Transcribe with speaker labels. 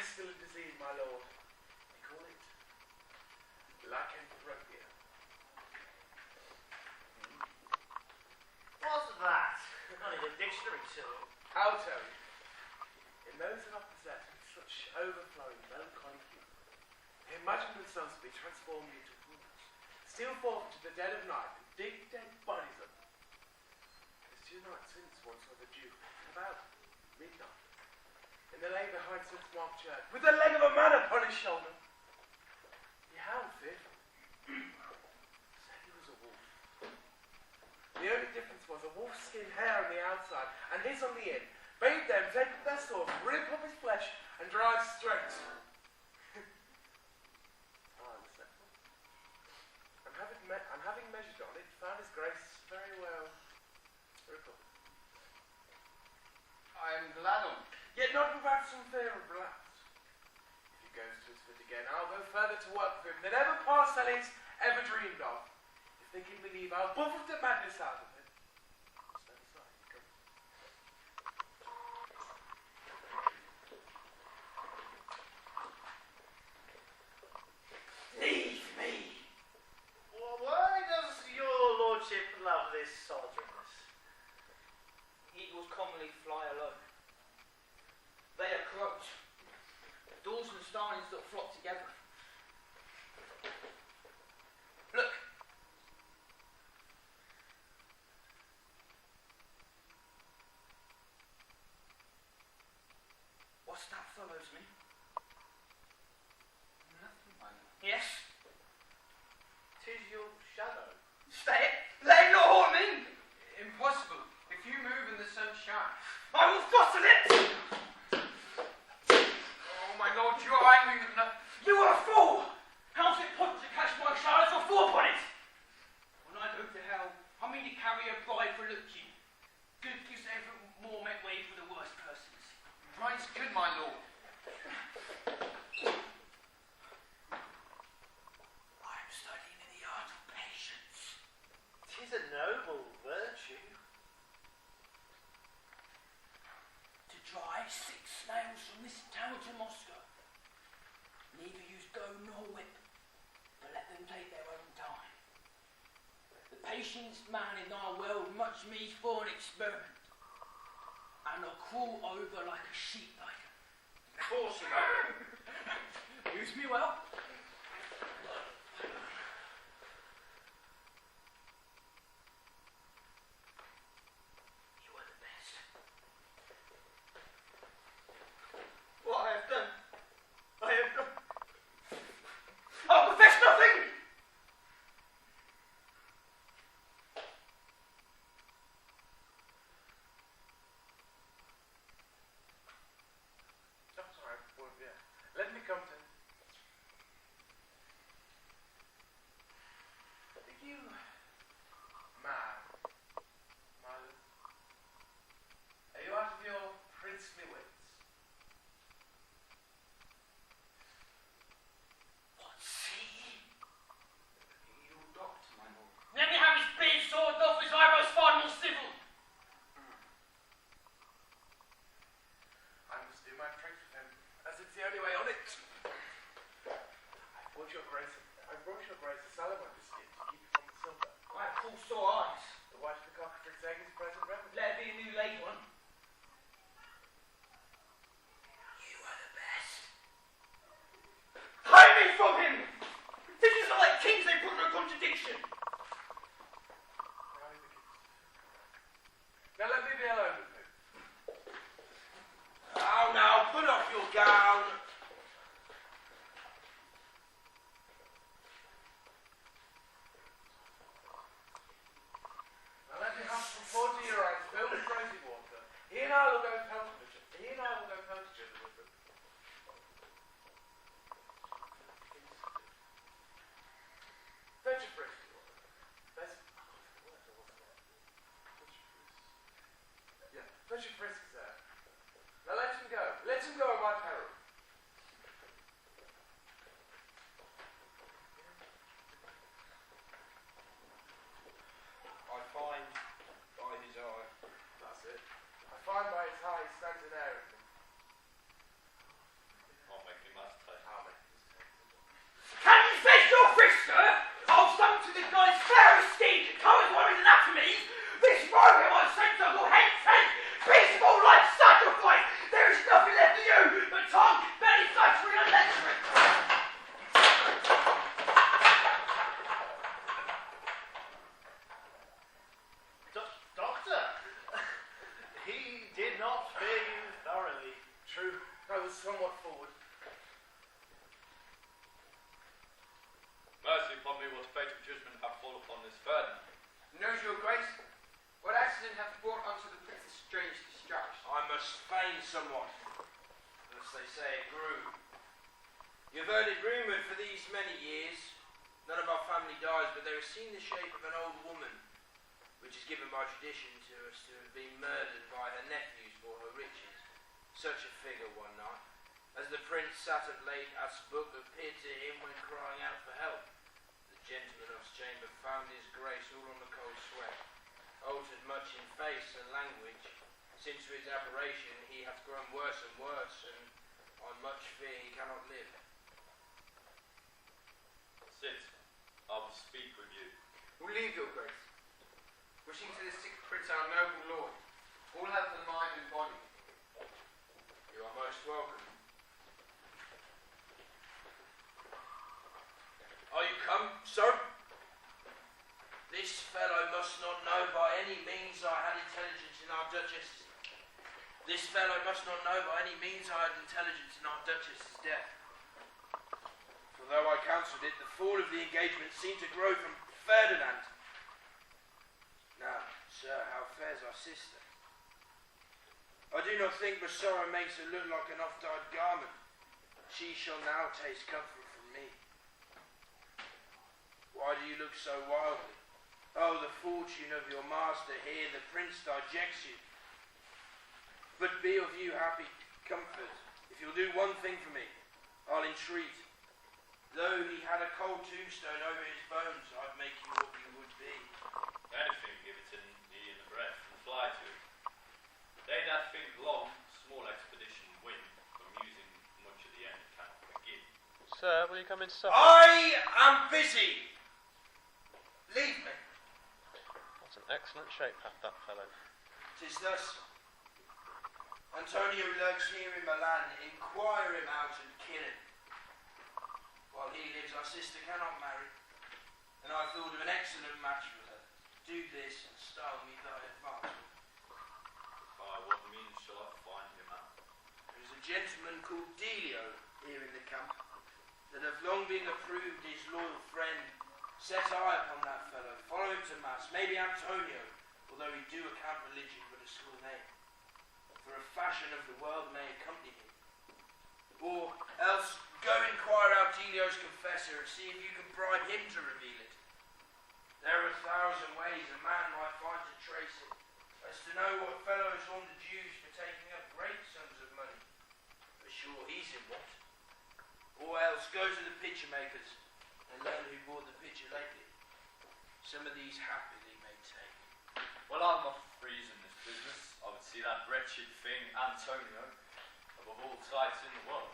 Speaker 1: pestilent disease, my lord. They call it lycanthropia.
Speaker 2: What's that? I need a dictionary to it.
Speaker 1: I'll tell you. In those that are possessed with such overflowing melancholy humour, they imagine themselves to be transformed into fools, steal forth into the dead of night, and dig dead bodies of them. It was 2 nights since one saw the Duke, about midnight, in the lane behind St. Mark Church, with the leg of a man upon his shoulder. He howled fearfully. Said he was a wolf. The only difference was a wolf's skin hair on the outside, and his on the in. Bade them take up their swords, rip up his flesh, and drive straight. And having measured on it, found his grace very well recovered.
Speaker 3: I am glad of it.
Speaker 1: Yet not without some fear of blast. If he goes to his fit again, I'll go further to work for him than ever Parcellies ever dreamed of. If they can believe, I'll buffet the madness out of him. Stand aside, he comes.
Speaker 2: Leave me! Well, why does your lordship love this solitariness? Eagles commonly fly alone. They are crows. Daws and starlings that flock together. Look. What's that follows me?
Speaker 3: Nothing, my lord.
Speaker 2: Yes?
Speaker 1: 'Tis your shadow.
Speaker 2: Stay it! Let it not haunt me!
Speaker 3: Impossible. If you move and the sun shines.
Speaker 2: I will throttle it!
Speaker 3: Oh, my lord, you are angry with nothing.
Speaker 2: You are a fool! How's it put to catch my shadows or four upon it? When I go to hell, I mean to carry a bride for Lucky. Good gives ever more make way for the worst persons.
Speaker 3: Right's good, my lord.
Speaker 2: I am studying in the art of patience. 'Tis a noble virtue. To drive 6 snails from this town to Moscow. Neither use go nor whip, but let them take their own time. The patience man in our world much means for an experiment, and I'll crawl over like a sheep like.
Speaker 3: Of course, no.
Speaker 2: Use me well. You are the best. What I have done, I have done. I'll confess nothing!
Speaker 1: That's all right. Well, yeah. Let me come to him. Are you mad, my lord? Are you out of your princely wits?
Speaker 2: What's he?
Speaker 3: Your doctor, my lord.
Speaker 2: Let me have his beard sawed off, his eyebrows far more civil.
Speaker 1: I must do my tricks with him, as it's the only way on it. I brought your grace a salamander skin to keep you from the silver.
Speaker 2: I have full sore eyes.
Speaker 1: The white of the cockatrice egg is present remedy.
Speaker 2: Let it be a new laid one. You are the best. Hide me from him! This is not like kings, they put no contradiction.
Speaker 1: Now let me be alone with him.
Speaker 2: Oh, now, put off your gown.
Speaker 1: Now let me have some 40 your eyes filled with rosy water. He and I will go pilgrimage. He and I will go pilgrimage with them. Fetch a frisk. Fetch a frisk, sir. Now let him go. Let him go at my peril.
Speaker 3: I find by his eye.
Speaker 1: That's it. I find by his eye he stands in air of me.
Speaker 3: Of
Speaker 4: judgment hath fall upon this Ferdinand.
Speaker 3: Knows your grace, what accident hath brought unto the prince strange distress?
Speaker 5: I must feign somewhat, as they say, it grew. You've heard it rumoured for these many years. None of our family dies, but there is seen the shape of an old woman, which is given by tradition to us to have been murdered by her nephews for her riches. Such a figure one night, as the prince sat at late at his book, appeared to him when crying out for help. The gentleman of his chamber found his grace all on the cold sweat, altered much in face and language. Since to his aberration he hath grown worse and worse, and I much fear he cannot live.
Speaker 4: Sit, I will speak with you.
Speaker 3: We'll leave your grace, wishing to the sick prince our noble lord all health of mind and body.
Speaker 5: You are most welcome. Are you come, sir? This fellow must not know by any means I had intelligence in our duchess. This fellow must not know by any means I had intelligence in our duchess's death. For though I counselled it, the fall of the engagement seemed to grow from Ferdinand. Now, sir, how fares our sister? I do not think but sorrow makes her look like an oft-dyed garment. She shall now taste comfort from me. Why do you look so wildly? Oh, the fortune of your master here, the prince digects you. But be of you happy comfort. If you'll do one thing for me, I'll entreat. Though he had a cold tombstone over his bones, I'd make you what you would be.
Speaker 4: Anything give it in thee in the breath and fly to it. They that think long, small expedition win, from using much at the end cannot begin.
Speaker 6: Sir, will you come in supper?
Speaker 5: I am busy. Leave me.
Speaker 6: What an excellent shape hath that fellow.
Speaker 5: 'Tis thus. Antonio lurks here in Milan. Inquire him out and kill him. While he lives, our sister cannot marry, and I thought of an excellent match for her. Do this and style me thy advancement.
Speaker 4: By what means shall I find him out?
Speaker 5: There is a gentleman called Delio here in the camp that hath long been approved his loyal friend. Set eye upon that fellow, follow him to mass, maybe Antonio, although he do account religion but a school name. For a fashion of the world may accompany him. Or else go inquire out Delio's confessor and see if you can bribe him to reveal it. There are 1,000 ways a man might find to trace it, as to know what fellows on the Jews for taking up great sums of money. For sure he's in what. Or else go to the picture makers and learn who bought the picture lately. Some of these happily may take.
Speaker 4: Well, I'm not freeze in this business. I would see that wretched thing, Antonio, above all sights in the world.